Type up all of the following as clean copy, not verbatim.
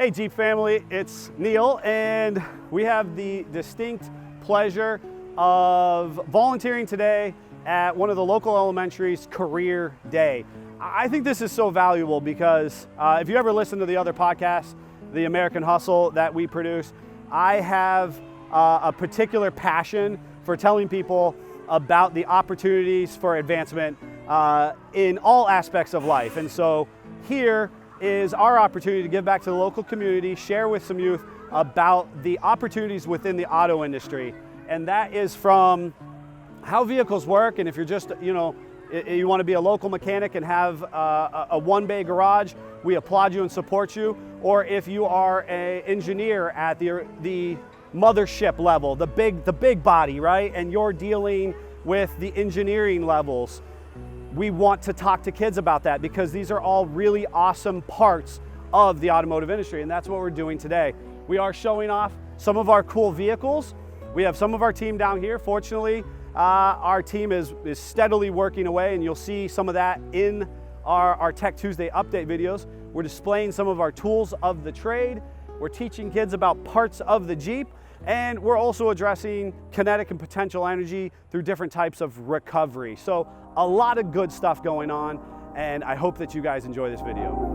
Hey Jeep family, it's Neil, and we have the distinct pleasure of volunteering today at one of the local elementary's career day. I think this is so valuable because if you ever listen to the other podcasts, the American Hustle that we produce, I have a particular passion for telling people about the opportunities for advancement in all aspects of life. And so here is our opportunity to give back to the local community, share with some youth about the opportunities within the auto industry. And that is from how vehicles work, and if you're just, you want to be a local mechanic and have a one-bay garage, we applaud you and support you. Or if you are an engineer at the mothership level, the big body, right? And you're dealing with the engineering levels. We want to talk to kids about that because these are all really awesome parts of the automotive industry, and that's what we're doing today. We are showing off some of our cool vehicles. We have some of our team down here. Fortunately, our team is steadily working away, and you'll see some of that in our Tech Tuesday update videos. We're displaying some of our tools of the trade. We're teaching kids about parts of the Jeep, and we're also addressing kinetic and potential energy through different types of recovery. So a lot of good stuff going on, and I hope that you guys enjoy this video.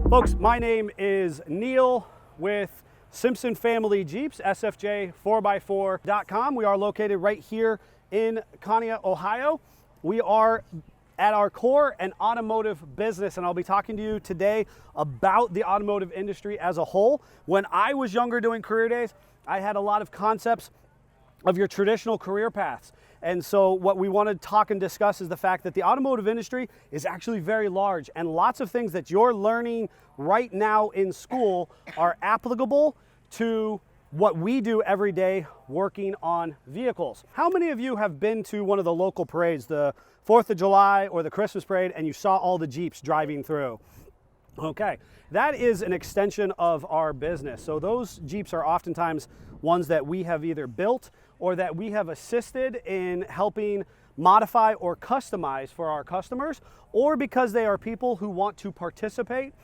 Folks, my name is Neil with Simpson Family Jeeps, SFJ4x4.com. We are located right here in Conneaut, Ohio. We are at our core an automotive business, and I'll be talking to you today about the automotive industry as a whole. When I was younger doing career days, I had a lot of concepts of your traditional career paths. And so what we want to talk and discuss is the fact that the automotive industry is actually very large, and lots of things that you're learning right now in school are applicable to what we do every day working on vehicles. How many of you have been to one of the local parades, the 4th of July or the Christmas parade, and you saw all the Jeeps driving through? Okay, that is an extension of our business. So those Jeeps are oftentimes ones that we have either built or that we have assisted in helping modify or customize for our customers, or because they are people who want to participate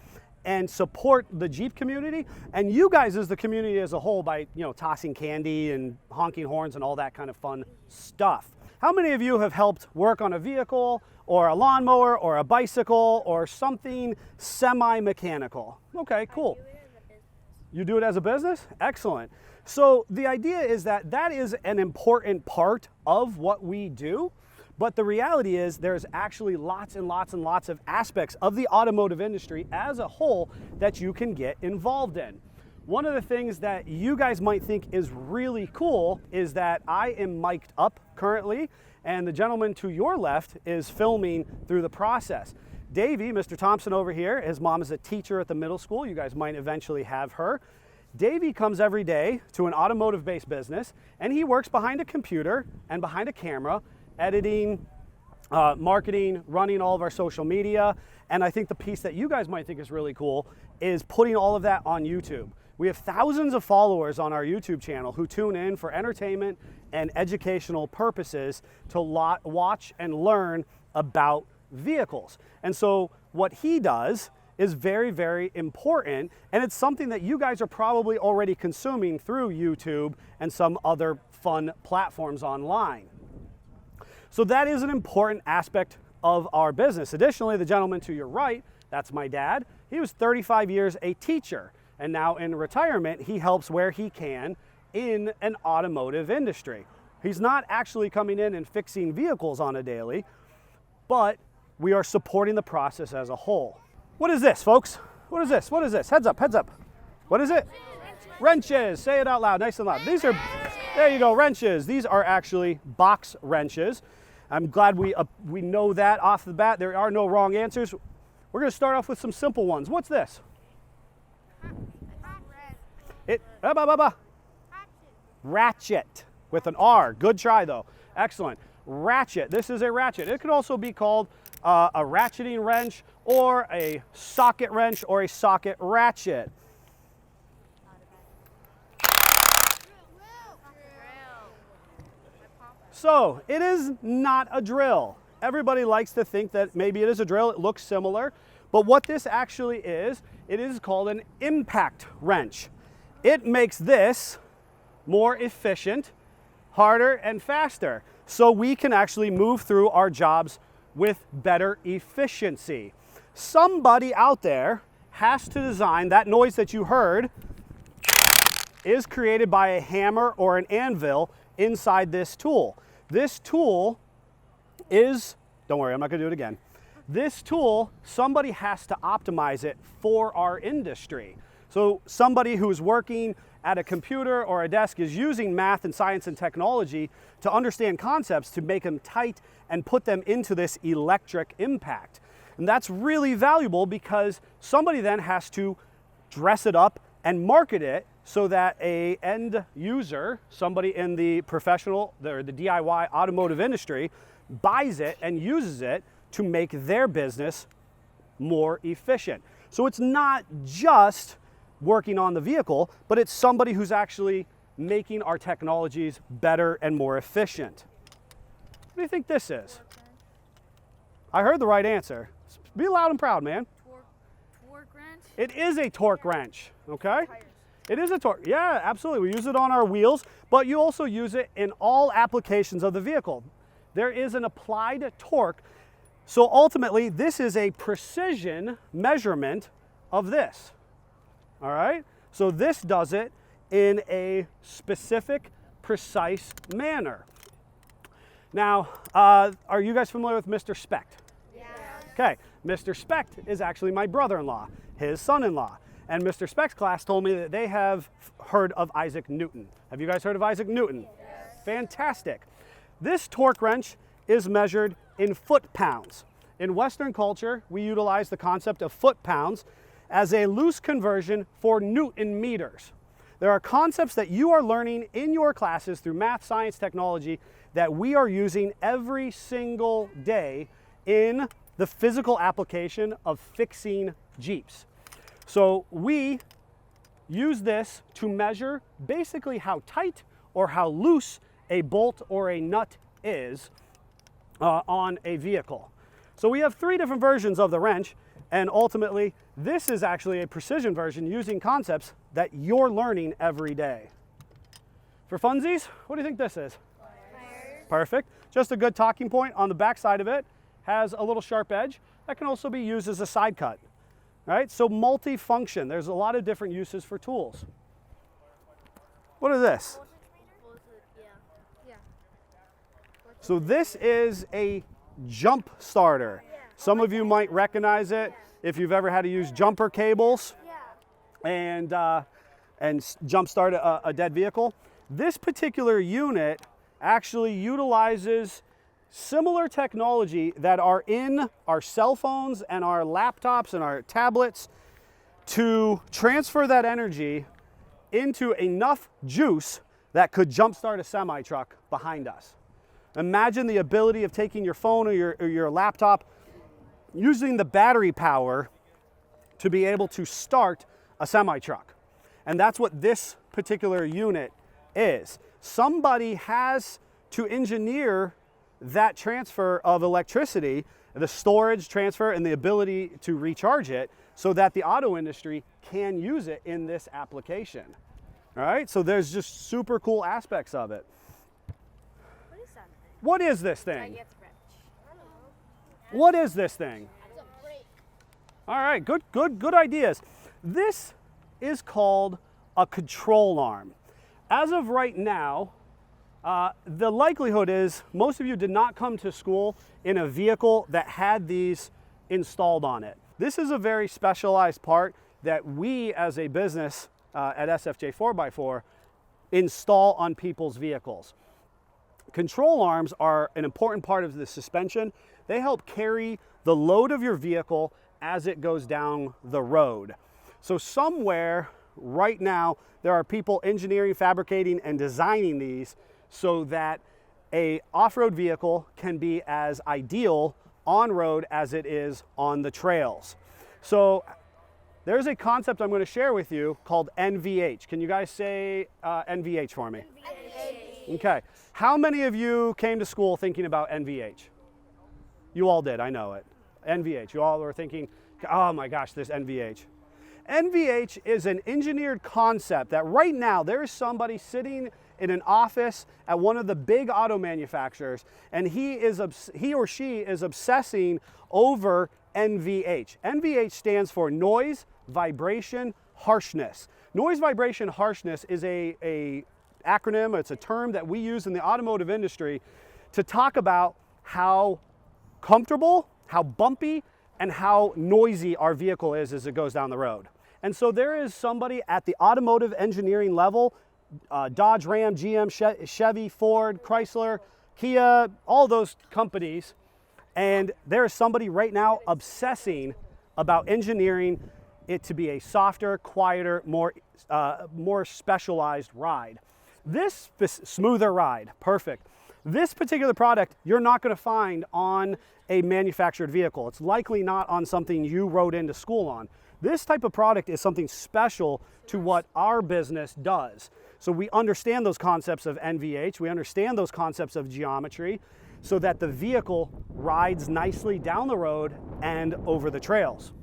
and support the Jeep community and you guys as the community as a whole by, tossing candy and honking horns and all that kind of fun stuff. How many of you have helped work on a vehicle or a lawnmower or a bicycle or something semi-mechanical? Okay, cool. You do it as a business? Excellent. So the idea is that is an important part of what we do, but the reality is there's actually lots and lots and lots of aspects of the automotive industry as a whole that you can get involved in. One of the things that you guys might think is really cool is that I am mic'd up currently, and the gentleman to your left is filming through the process. Davey, Mr. Thompson over here, his mom is a teacher at the middle school. You guys might eventually have her. Davey comes every day to an automotive-based business, and he works behind a computer and behind a camera, editing, marketing, running all of our social media. And I think the piece that you guys might think is really cool is putting all of that on YouTube. We have thousands of followers on our YouTube channel who tune in for entertainment and educational purposes to watch and learn about vehicles. And so what he does is very, very important, and it's something that you guys are probably already consuming through YouTube and some other fun platforms online. So that is an important aspect of our business. Additionally, the gentleman to your right, that's my dad. He was 35 years a teacher, and now in retirement, he helps where he can in an automotive industry. He's not actually coming in and fixing vehicles on a daily, but we are supporting the process as a whole. What is this, folks? What is this? What is this? Heads up, heads up. What is it? Wrenches. Say it out loud, nice and loud. These are, there you go, wrenches. These are actually box wrenches. I'm glad we know that off the bat. There are no wrong answers. We're going to start off with some simple ones. What's this? Ratchet with an R. Good try though. Excellent. Ratchet. This is a ratchet. It could also be called a ratcheting wrench or a socket wrench or a socket ratchet. So it is not a drill. Everybody likes to think that maybe it is a drill, it looks similar, but what this actually is, it is called an impact wrench. It makes this more efficient, harder, and faster, so we can actually move through our jobs with better efficiency. Somebody out there has to design that noise that you heard is created by a hammer or an anvil inside this tool. This tool is, don't worry, I'm not gonna do it again. This tool, somebody has to optimize it for our industry. So somebody who's working at a computer or a desk is using math and science and technology to understand concepts to make them tight and put them into this electric impact. And that's really valuable because somebody then has to dress it up and market it so that a end user, somebody in the professional or the DIY automotive industry, buys it and uses it to make their business more efficient. So it's not just working on the vehicle, but it's somebody who's actually making our technologies better and more efficient. What do you think this is? I heard the right answer. Be loud and proud, man. Torque wrench? It is a torque wrench, okay? It is a torque, yeah, absolutely. We use it on our wheels, but you also use it in all applications of the vehicle. There is an applied torque. So ultimately, this is a precision measurement of this, all right? So this does it in a specific, precise manner. Now, are you guys familiar with Mr. Specht? Yeah. Okay, Mr. Specht is actually my brother-in-law, his son-in-law. And Mr. Specht's class told me that they have heard of Isaac Newton. Have you guys heard of Isaac Newton? Yes. Fantastic. This torque wrench is measured in foot-pounds. In Western culture, we utilize the concept of foot-pounds as a loose conversion for Newton meters. There are concepts that you are learning in your classes through math, science, technology that we are using every single day in the physical application of fixing Jeeps. So we use this to measure basically how tight or how loose a bolt or a nut is on a vehicle. So we have 3 different versions of the wrench, and ultimately this is actually a precision version using concepts that you're learning every day. For funsies, what do you think this is? Pliers. Perfect. Just a good talking point. On the back side of it has a little sharp edge that can also be used as a side cut. Right? So multi-function. There's a lot of different uses for tools. What is this? Yeah. So this is a jump starter. Some of you might recognize it if you've ever had to use jumper cables and jump start a dead vehicle. This particular unit actually utilizes similar technology that are in our cell phones and our laptops and our tablets to transfer that energy into enough juice that could jumpstart a semi-truck behind us. Imagine the ability of taking your phone or your laptop, using the battery power to be able to start a semi-truck. And that's what this particular unit is. Somebody has to engineer that transfer of electricity, the storage transfer and the ability to recharge it so that the auto industry can use it in this application. All right, so there's just super cool aspects of it. What is that thing? What is this thing? Giant wrench. What is this thing? It's a brake. All right, good ideas. This is called a control arm. As of right now, the likelihood is most of you did not come to school in a vehicle that had these installed on it. This is a very specialized part that we as a business at SFJ4x4 install on people's vehicles. Control arms are an important part of the suspension. They help carry the load of your vehicle as it goes down the road. So somewhere right now, there are people engineering, fabricating, and designing these so that a off-road vehicle can be as ideal on-road as it is on the trails. So there's a concept I'm going to share with you called NVH. Can you guys say NVH for me? NVH. Okay. How many of you came to school thinking about NVH? You all did, I know it. NVH. You all were thinking, oh my gosh, this NVH. NVH is an engineered concept that right now there is somebody sitting in an office at one of the big auto manufacturers, and he or she is obsessing over NVH. NVH stands for noise, vibration, harshness. Noise, vibration, harshness is a acronym. It's a term that we use in the automotive industry to talk about how comfortable, how bumpy, and how noisy our vehicle is as it goes down the road. And so there is somebody at the automotive engineering level, Dodge, Ram, GM, Chevy, Ford, Chrysler, Kia, all those companies, and there is somebody right now obsessing about engineering it to be a softer, quieter, more specialized ride. This smoother ride, perfect. This particular product you're not going to find on a manufactured vehicle. It's likely not on something you rode into school on. This type of product is something special to what our business does. So we understand those concepts of NVH, we understand those concepts of geometry, so that the vehicle rides nicely down the road and over the trails.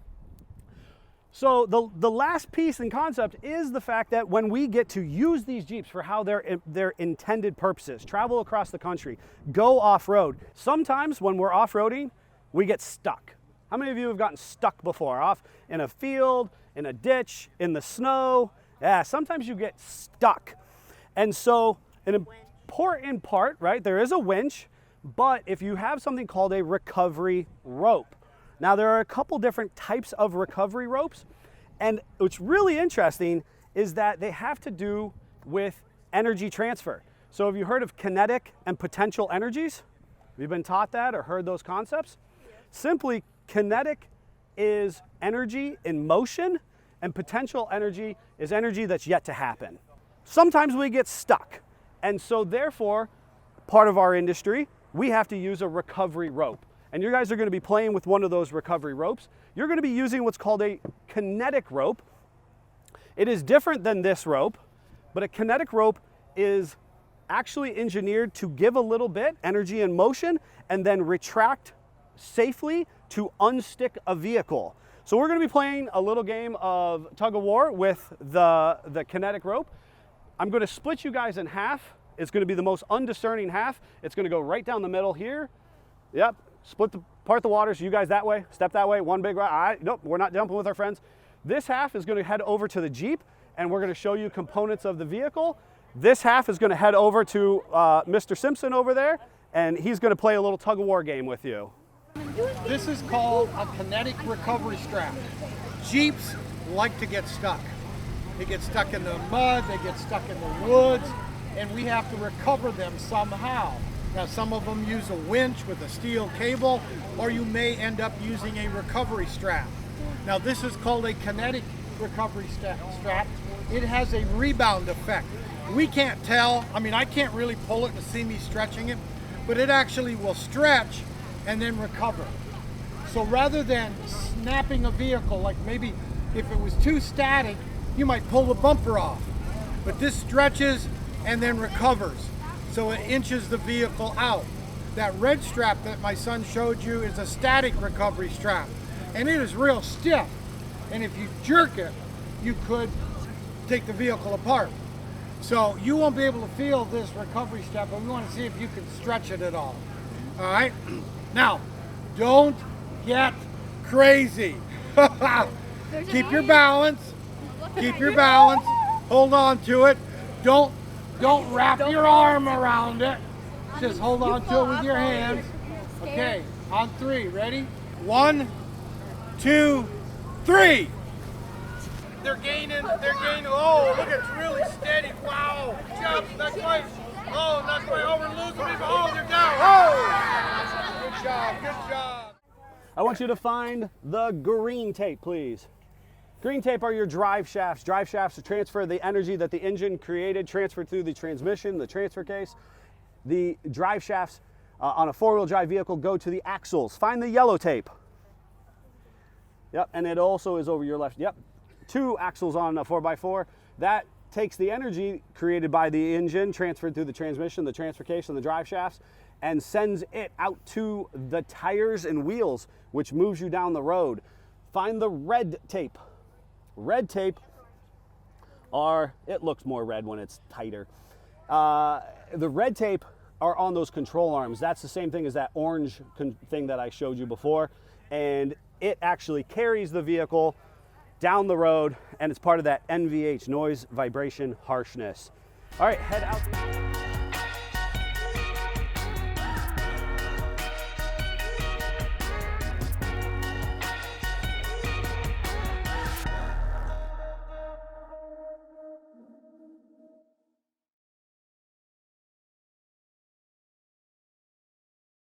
So the last piece and concept is the fact that when we get to use these Jeeps for how their intended purposes, travel across the country, go off-road, sometimes when we're off-roading, we get stuck. How many of you have gotten stuck before? Off in a field, in a ditch, in the snow? Yeah, sometimes you get stuck. And so an important part, right, there is a winch, but if you have something called a recovery rope. Now there are a couple different types of recovery ropes, and what's really interesting is that they have to do with energy transfer. So have you heard of kinetic and potential energies? Have you been taught that or heard those concepts? Yeah. Simply, kinetic is energy in motion, and potential energy is energy that's yet to happen. Sometimes we get stuck, and so therefore, part of our industry, we have to use a recovery rope. And you guys are going to be playing with one of those recovery ropes. You're going to be using what's called a kinetic rope. It is different than this rope, but a kinetic rope is actually engineered to give a little bit energy in motion and then retract safely to unstick a vehicle. So we're going to be playing a little game of tug of war with the kinetic rope. I'm going to split you guys in half. It's going to be the most undiscerning half. It's going to go right down the middle here. Yep. Part the waters. You guys that way. Step that way. One big ride. All right. Nope. We're not jumping with our friends. This half is going to head over to the Jeep, and we're going to show you components of the vehicle. This half is going to head over to Mr. Simpson over there, and he's going to play a little tug of war game with you. This is called a kinetic recovery strap. Jeeps like to get stuck. They get stuck in the mud, they get stuck in the woods, and we have to recover them somehow. Now some of them use a winch with a steel cable, or you may end up using a recovery strap. Now this is called a kinetic recovery strap. It has a rebound effect. We can't tell, I can't really pull it to see me stretching it, but it actually will stretch and then recover. So rather than snapping a vehicle, like maybe if it was too static, you might pull the bumper off. But this stretches and then recovers. So it inches the vehicle out. That red strap that my son showed you is a static recovery strap. And it is real stiff. And if you jerk it, you could take the vehicle apart. So you won't be able to feel this recovery strap, but we want to see if you can stretch it at all. All right? Now, don't get crazy. Keep your balance. Keep your balance. Hold on to it. Don't wrap your arm around it. Just hold on to it with your hands. Okay, on three. Ready? 1, 2, 3. They're gaining. Oh, look, it's really steady. Wow. Good job. Not quite. Oh, not quite over losing me. Oh, they're down. Oh. Good job. Good job. I want you to find the green tape, please. Green tape are your drive shafts. Drive shafts to transfer the energy that the engine created, transferred through the transmission, the transfer case. The drive shafts on a four-wheel drive vehicle go to the axles. Find the yellow tape. Yep, and it also is over your left. Yep, 2 axles on a 4x4. That takes the energy created by the engine, transferred through the transmission, the transfer case, and the drive shafts, and sends it out to the tires and wheels, which moves you down the road. Find the red tape. Red tape it looks more red when it's tighter. The red tape are on those control arms. That's the same thing as that orange thing that I showed you before. And it actually carries the vehicle down the road, and it's part of that NVH, noise, vibration, harshness. All right, head out.